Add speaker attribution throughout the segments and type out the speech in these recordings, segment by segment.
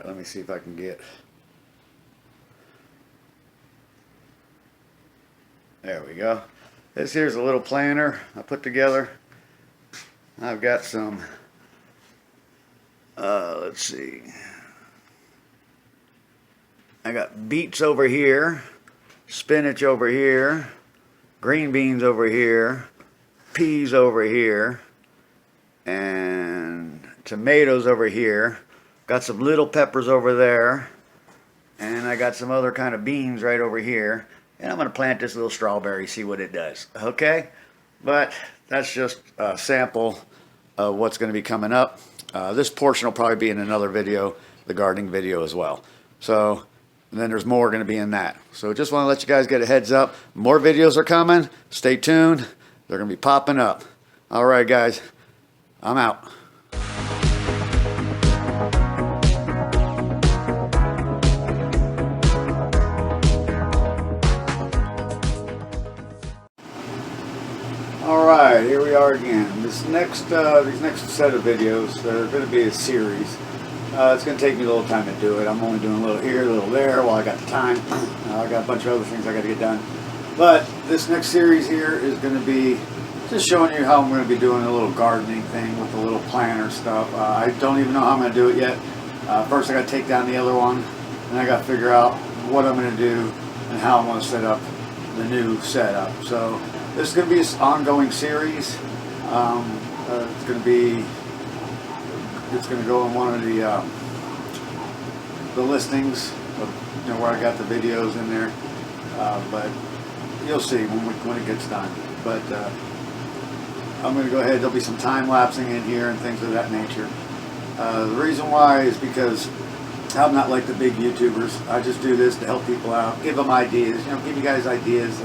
Speaker 1: Alright, let me see if I can get... There we go. This here's a little planter I put together. I've got some, let's see. I got beets over here, spinach over here, green beans over here, peas over here, and tomatoes over here. Got some little peppers over there, and I got some other kind of beans right over here. And I'm going to plant this little strawberry, see what it does. Okay? But that's just a sample of what's going to be coming up. This portion will probably be in another video, the gardening video as well. So, and then there's more going to be in that. So just want to let you guys get a heads up. More videos are coming. Stay tuned. They're going to be popping up. All right, guys. I'm out. Alright, here we are again. These next set of videos, they're going to be a series. It's going to take me a little time to do it. I'm only doing a little here, a little there while I got the time. I got a bunch of other things I got to get done. But this next series here is going to be just showing you how I'm going to be doing a little gardening thing with the little planter stuff. I don't even know how I'm going to do it yet. First I got to take down the other one, and I got to figure out what I'm going to do and how I'm going to set up the new setup. So this is going to be an ongoing series. It's going to go in one of the listings of, where I got the videos in there. But you'll see when it gets done. But I'm going to go ahead. There'll be some time lapsing in here and things of that nature. The reason why is because I'm not like the big YouTubers. I just do this to help people out, give them ideas. Give you guys ideas.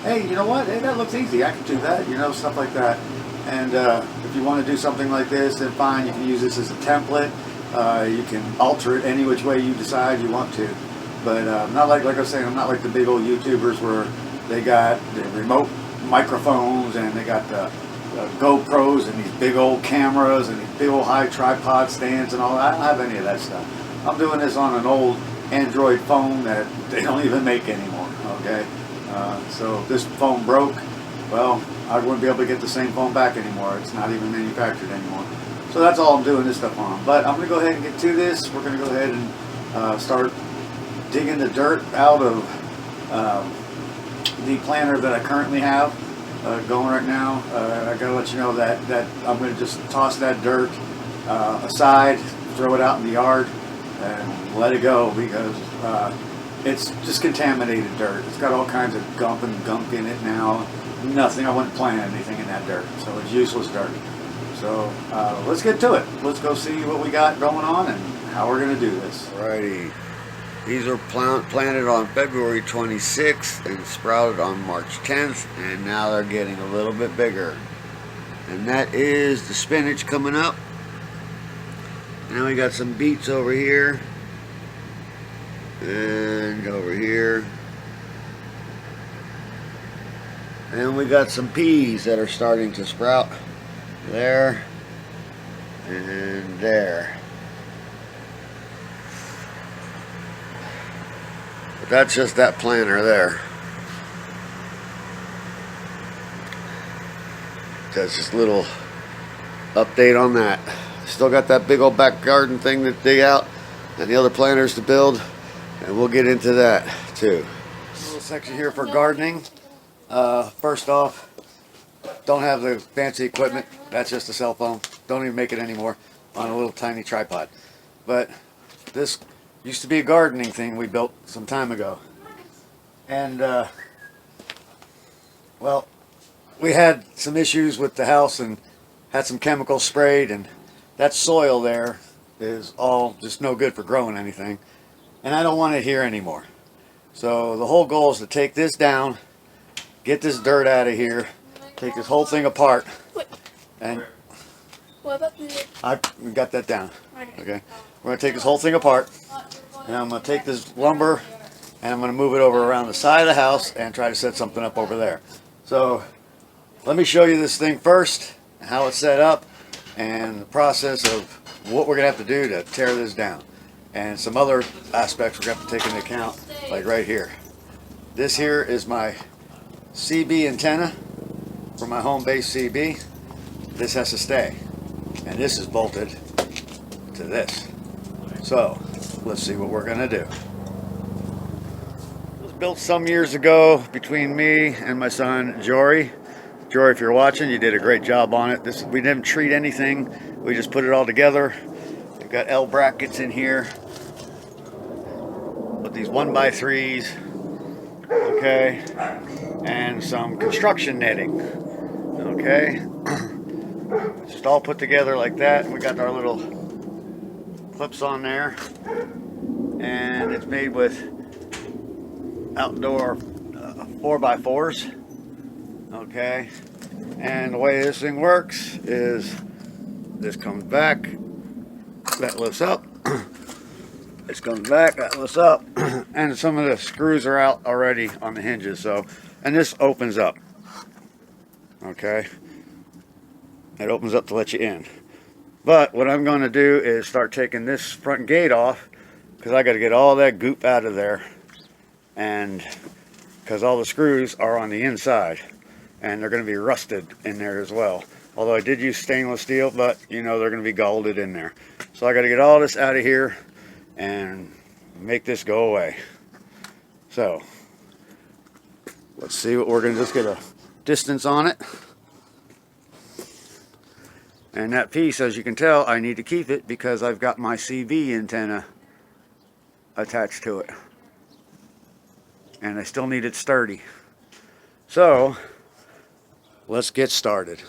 Speaker 1: Hey, you know what? Hey, that looks easy. I can do that. Stuff like that. And if you want to do something like this, then fine. You can use this as a template. You can alter it any which way you decide you want to. But not like I was saying, I'm not like the big old YouTubers where they got the remote microphones and they got the GoPros and these big old cameras and these big old high tripod stands and all that. I don't have any of that stuff. I'm doing this on an old Android phone that they don't even make anymore. Okay. So if this phone broke, well, I wouldn't be able to get the same phone back anymore. It's not even manufactured anymore. So that's all I'm doing this stuff on. But I'm going to go ahead and get to this. We're going to go ahead and start digging the dirt out of the planter that I currently have going right now. I got to let you know that I'm going to just toss that dirt aside, throw it out in the yard, and let it go because it's just contaminated dirt. It's got all kinds of gunk in it now. Nothing. I wouldn't plant anything in that dirt, so it's useless dirt. So let's get to it. Let's go see what we got going on and how we're going to do this. Alrighty. These are planted on February 26th and sprouted on March 10th, and now they're getting a little bit bigger. And that is the spinach coming up. Now we got some beets over here. And over here. And we got some peas that are starting to sprout. There. And there. But that's just that planter there. That's just a little update on that. Still got that big old back garden thing to dig out and the other planters to build. And we'll get into that too. A little section here for gardening. First off, don't have the fancy equipment. That's just a cell phone. Don't even make it anymore on a little tiny tripod. But this used to be a gardening thing we built some time ago. And, well, we had some issues with the house and had some chemicals sprayed, and that soil there is all just no good for growing anything. And I don't want it here anymore. So the whole goal is to take this down, get this dirt out of here, take this whole thing apart, and
Speaker 2: What about the...
Speaker 1: I got that down. Okay. We're going to take this whole thing apart, and I'm going to take this lumber, and I'm going to move it over around the side of the house and try to set something up over there. So let me show you this thing first, how it's set up, and the process of what we're going to have to do to tear this down. and some other aspects we're going to have to take into account, like right here. This here is my CB antenna for my home base CB. This has to stay, and this is bolted to this. So let's see what we're going to do. It was built some years ago between me and my son Jori. Jori, if you're watching, you did a great job on it. We didn't treat anything. We just put it all together. We've got L brackets in here with these 1x3s, okay, and some construction netting, okay. Just all put together like that. We got our little clips on there, and it's made with outdoor 4x4s. Okay, and the way this thing works is this comes back, that lifts up, this comes back, that lifts up, and some of the screws are out already on the hinges. So, and this opens up, okay, it opens up to let you in. But what I'm going to do is start taking this front gate off, because I got to get all that goop out of there, and because all the screws are on the inside. And they're going to be rusted in there as well. Although I did use stainless steel, but you know they're going to be golded in there. So I got to get all this out of here and make this go away. So let's see what we're going to just get a distance on it. And that piece, as you can tell, I need to keep it because I've got my CB antenna attached to it. And I still need it sturdy. So let's get started.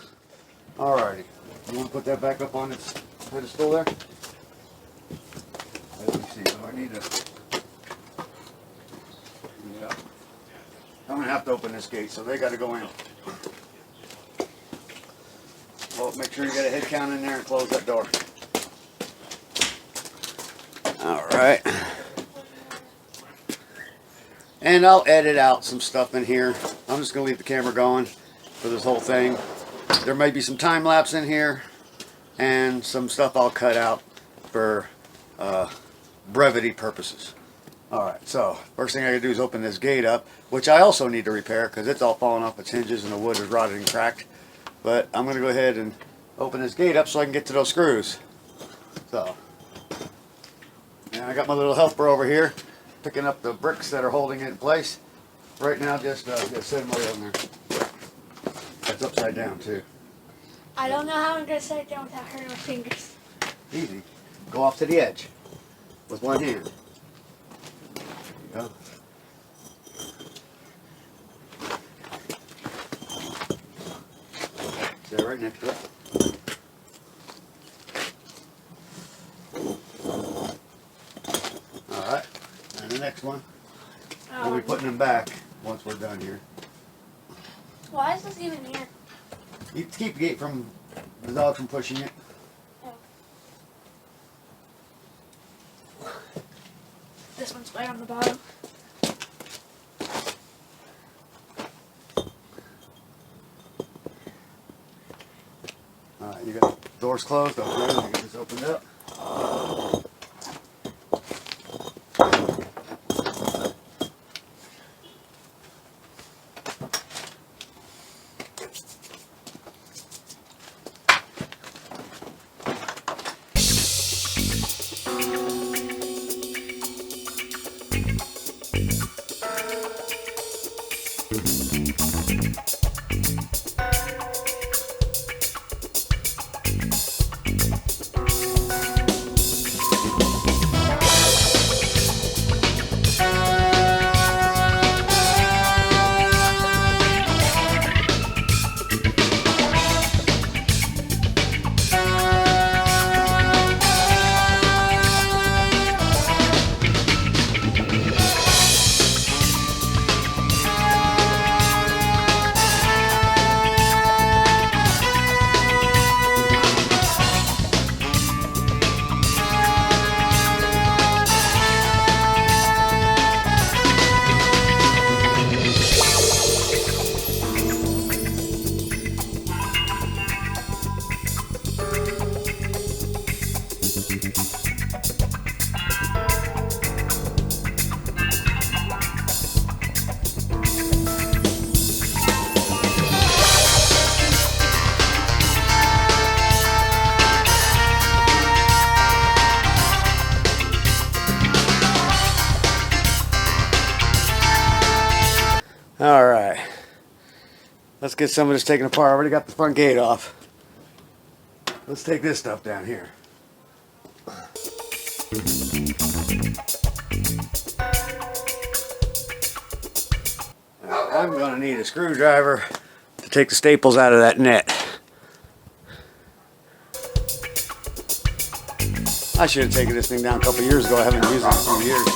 Speaker 1: Alrighty, you want to put that back up on its pedestal there? Let me see, do I need to... Yeah. I'm going to have to open this gate, so they got to go in. Well, make sure you get a head count in there and close that door. Alright. And I'll edit out some stuff in here. I'm just going to leave the camera going for this whole thing. There may be some time lapse in here and some stuff I'll cut out for brevity purposes. Alright, so first thing I gotta do is open this gate up, which I also need to repair because it's all falling off its hinges and the wood is rotted and cracked. But I'm gonna go ahead and open this gate up so I can get to those screws. So, and I got my little helper over here picking up the bricks that are holding it in place. Right now, just set them right on there. That's upside down too.
Speaker 2: I don't know how I'm gonna set it down without hurting my fingers.
Speaker 1: Easy. Go off to the edge with one hand. There you go. Set it right next to it. Alright. And the next one. We'll be putting them back once we're done here.
Speaker 2: Why is this even here?
Speaker 1: You keep the gate from the dog from pushing it.
Speaker 2: Oh. This one's right on the bottom.
Speaker 1: Alright, you got the doors closed, okay, you can just open it up. Let's get some of this taken apart. I already got the front gate off. Let's take this stuff down here. Now, I'm going to need a screwdriver to take the staples out of that net. I should have taken this thing down a couple years ago. I haven't used it in a few years.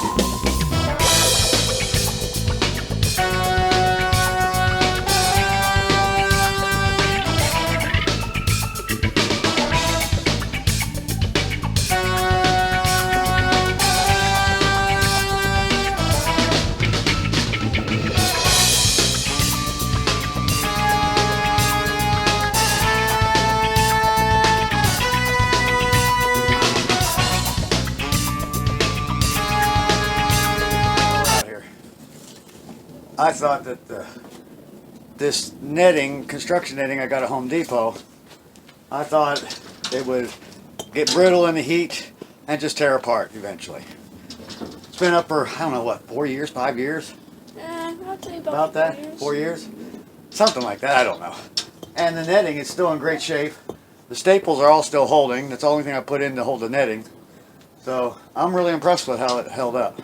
Speaker 1: I thought that this netting, construction netting I got at Home Depot, I thought it would get brittle in the heat and just tear apart eventually. It's been up for, I don't know what, 4 years, 5 years?
Speaker 2: I'll tell you
Speaker 1: About that?
Speaker 2: 4 years.
Speaker 1: 4 years? Something like that, I don't know. And the netting is still in great shape. The staples are all still holding. That's the only thing I put in to hold the netting. So I'm really impressed with how it held up.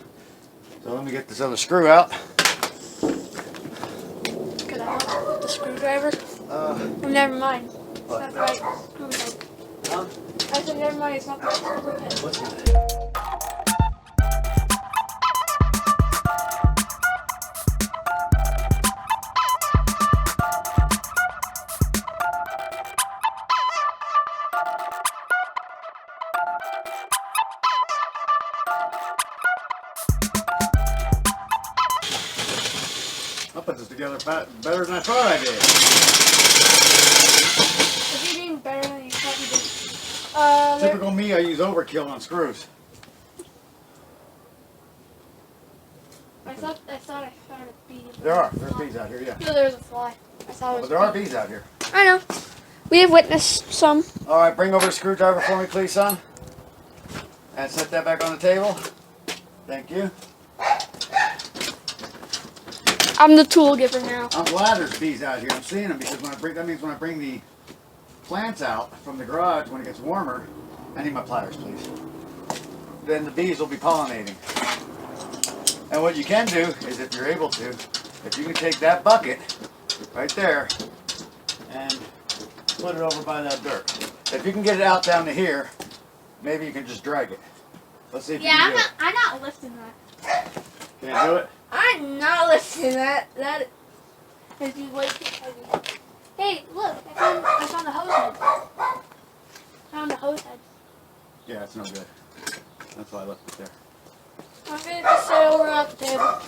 Speaker 1: So let me get this other screw out.
Speaker 2: Could I help with the screwdriver? Oh, never mind. It's not the right screwhead.
Speaker 1: Huh?
Speaker 2: I said never mind, it's not the right screwhead.
Speaker 1: What's that? I'll put this together better than I thought I did.
Speaker 2: If you're doing better than you probably did.
Speaker 1: Typical me, I use overkill on screws.
Speaker 2: I thought I found a bee.
Speaker 1: There's bees out here, yeah.
Speaker 2: No, there's a fly. I saw it
Speaker 1: But
Speaker 2: was
Speaker 1: there are bees out here.
Speaker 2: I know. We have witnessed some.
Speaker 1: All right, bring over the screwdriver for me, please, son. And set that back on the table. Thank you.
Speaker 2: I'm the tool giver now.
Speaker 1: I'm glad there's bees out here. I'm seeing them because that means when I bring the plants out from the garage when it gets warmer, I need my pliers, please. Then the bees will be pollinating. And what you can do is, if you're able to, if you can take that bucket right there and put it over by that dirt. If you can get it out down to here, maybe you can just drag it. Let's see if you can do it.
Speaker 2: I'm not lifting that.
Speaker 1: Can't do it?
Speaker 2: I'm not lifting that. That is way too heavy. Hey, look! I found the hose head. Found the hose head.
Speaker 1: Yeah, it's no good. That's why I left it there.
Speaker 2: I'm gonna just sit over at the table.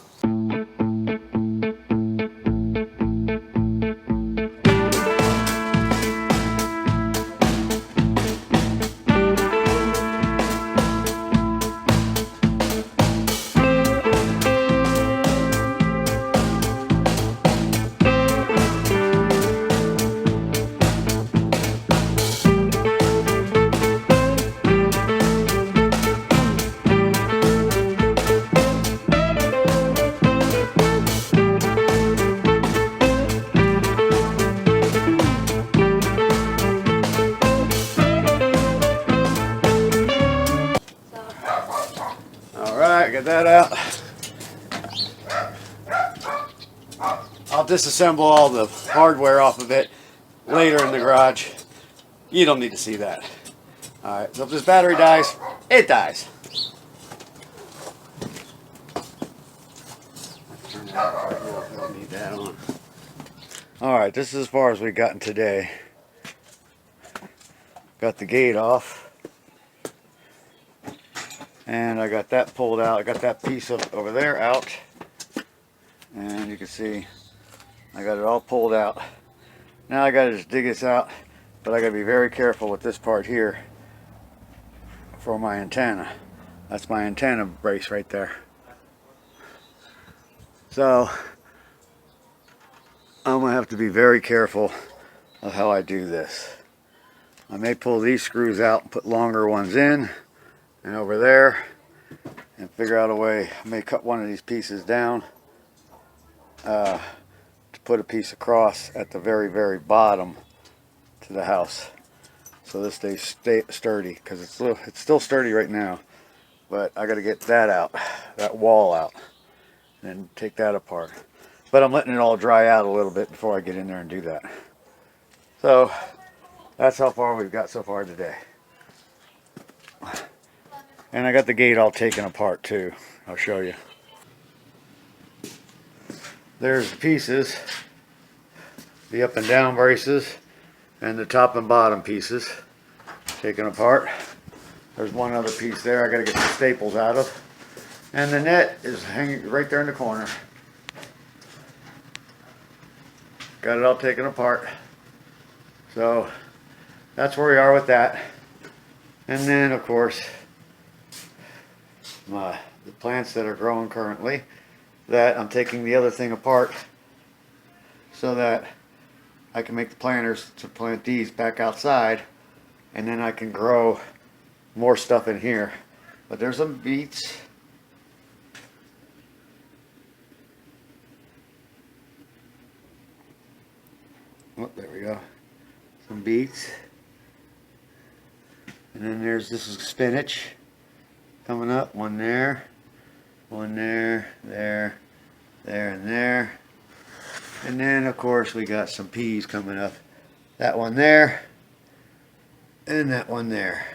Speaker 1: Alright, get that out. I'll disassemble all the hardware off of it later in the garage. You don't need to see that. Alright, so if this battery dies, it dies. Turn that off right now. I don't need that on. Alright, this is as far as we've gotten today. Got the gate off. And I got that pulled out. I got that piece over there out. And you can see I got it all pulled out. Now I got to just dig this out. But I got to be very careful with this part here for my antenna. That's my antenna brace right there. So I'm going to have to be very careful of how I do this. I may pull these screws out and put longer ones in. And over there, and figure out a way. I may cut one of these pieces down to put a piece across at the very, very bottom to the house, so this stays sturdy, because it's still sturdy right now. But I got to get that out, that wall out, and take that apart. But I'm letting it all dry out a little bit before I get in there and do that. So that's how far we've got so far today. And I got the gate all taken apart too. I'll show you. There's the pieces, the up and down braces, and the top and bottom pieces taken apart. There's one other piece there I gotta get the staples out of. And the net is hanging right there in the corner. Got it all taken apart. So that's where we are with that. And then of course, the plants that are growing currently, that I'm taking the other thing apart so that I can make the planters to plant these back outside, and then I can grow more stuff in here. But there's some beets. Oh, there we go. Some beets. And then this is spinach coming up. One there, there, there, and there. And then of course we got some peas coming up. That one there, and that one there.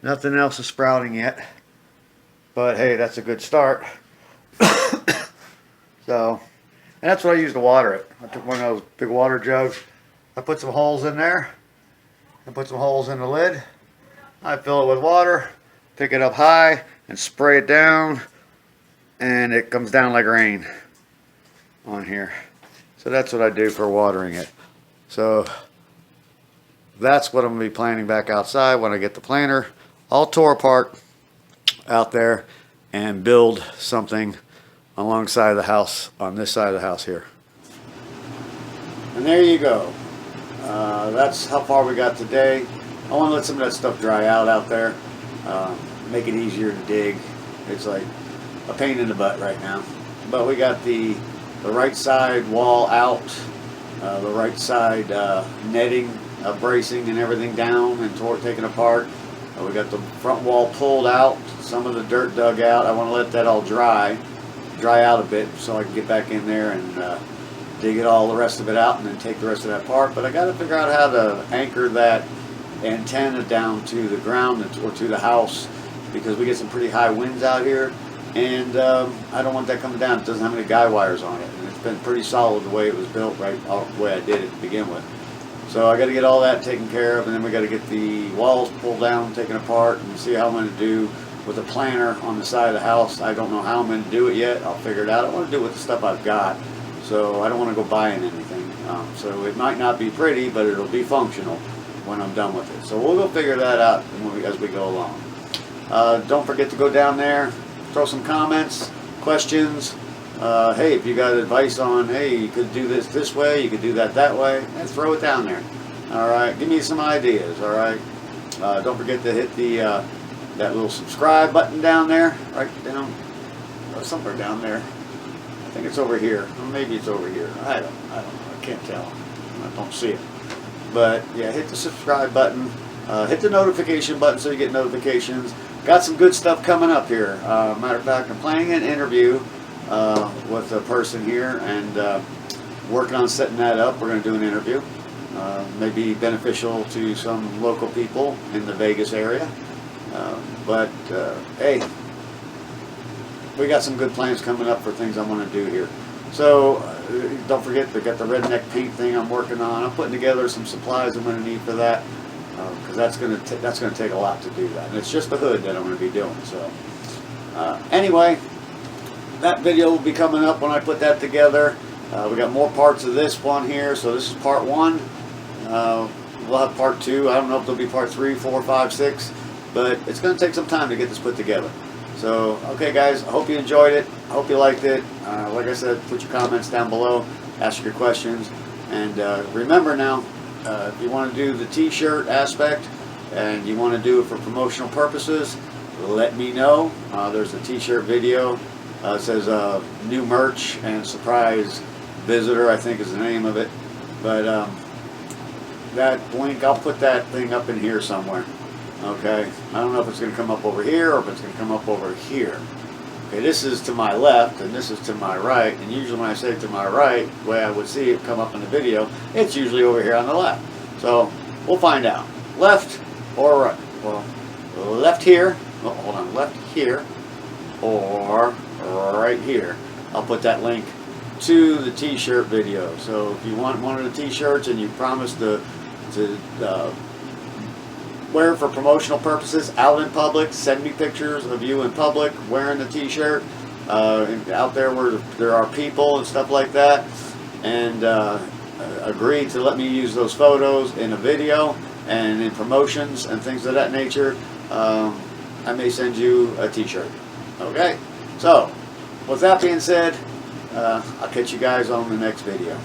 Speaker 1: Nothing else is sprouting yet, but hey, that's a good start. So, and that's what I use to water it. I took one of those big water jugs, I put some holes in there, I put some holes in the lid, I fill it with water, pick it up high and spray it down, and it comes down like rain on here. So that's what I do for watering it. So that's what I'm going to be planting back outside when I get the planter all tore apart out there and build something alongside the house, on this side of the house here. And there you go. That's how far we got today. I want to let some of that stuff dry out there, make it easier to dig. It's like a pain in the butt right now. But we got the right side wall out, the right side netting, bracing and everything down and taken apart. We got the front wall pulled out, some of the dirt dug out. I want to let that all dry out a bit so I can get back in there and dig it all, the rest of it out, and then take the rest of that apart. But I got to figure out how to anchor that antenna down to the ground or to the house, because we get some pretty high winds out here, and I don't want that coming down. It doesn't have any guy wires on it, and it's been pretty solid the way it was built, right, the way I did it to begin with. So I got to get all that taken care of, and then we got to get the walls pulled down, taken apart, and see how I'm going to do with the planter on the side of the house. I don't know how I'm going to do it yet. I'll figure it out. I want to do it with the stuff I've got, so I don't want to go buying anything. So it might not be pretty, but it'll be functional when I'm done with it. So we'll go figure that out as we go along. Don't forget to go down there, throw some comments, questions. Hey, if you got advice on, hey, you could do this way, you could do that way, and throw it down there. All right, give me some ideas. All right, don't forget to hit the that little subscribe button down there, right down, somewhere down there. I think it's over here, or maybe it's over here. I don't know. I can't tell. I don't see it. But yeah, hit the subscribe button, hit the notification button so you get notifications. Got some good stuff coming up here. Matter of fact, I'm planning an interview with a person here, and working on setting that up. We're going to do an interview. Maybe beneficial to some local people in the Vegas area. But hey, we got some good plans coming up for things I want to do here. So don't forget, we got the redneck paint thing I'm working on. I'm putting together some supplies I'm going to need for that, because that's going to take a lot to do that. And it's just the hood that I'm going to be doing. So anyway, that video will be coming up when I put that together. We got more parts of this one here, so this is part 1. We'll have part 2. I don't know if there'll be part 3, 4, 5, 6, but it's going to take some time to get this put together. So, okay guys, I hope you enjoyed it. I hope you liked it. Like I said, put your comments down below, ask your questions, and remember now, if you want to do the t-shirt aspect and you want to do it for promotional purposes, let me know. There's a t-shirt video. It says new merch and surprise Visitor, I think is the name of it. But that link, I'll put that thing up in here somewhere. Okay, I don't know if it's going to come up over here or if it's going to come up over here. Okay, this is to my left and this is to my right, and usually when I say to my right, the way I would see it come up in the video, it's usually over here on the left. So we'll find out. Left or right? Well, left here, oh, hold on, left here or right here. I'll put that link to the t-shirt video. So if you want one of the t-shirts and you promise to wear it for promotional purposes out in public, send me pictures of you in public wearing the t-shirt out there where there are people and stuff like that, and agree to let me use those photos in a video and in promotions and things of that nature. I may send you a t-shirt. Okay, so with that being said, I'll catch you guys on the next video.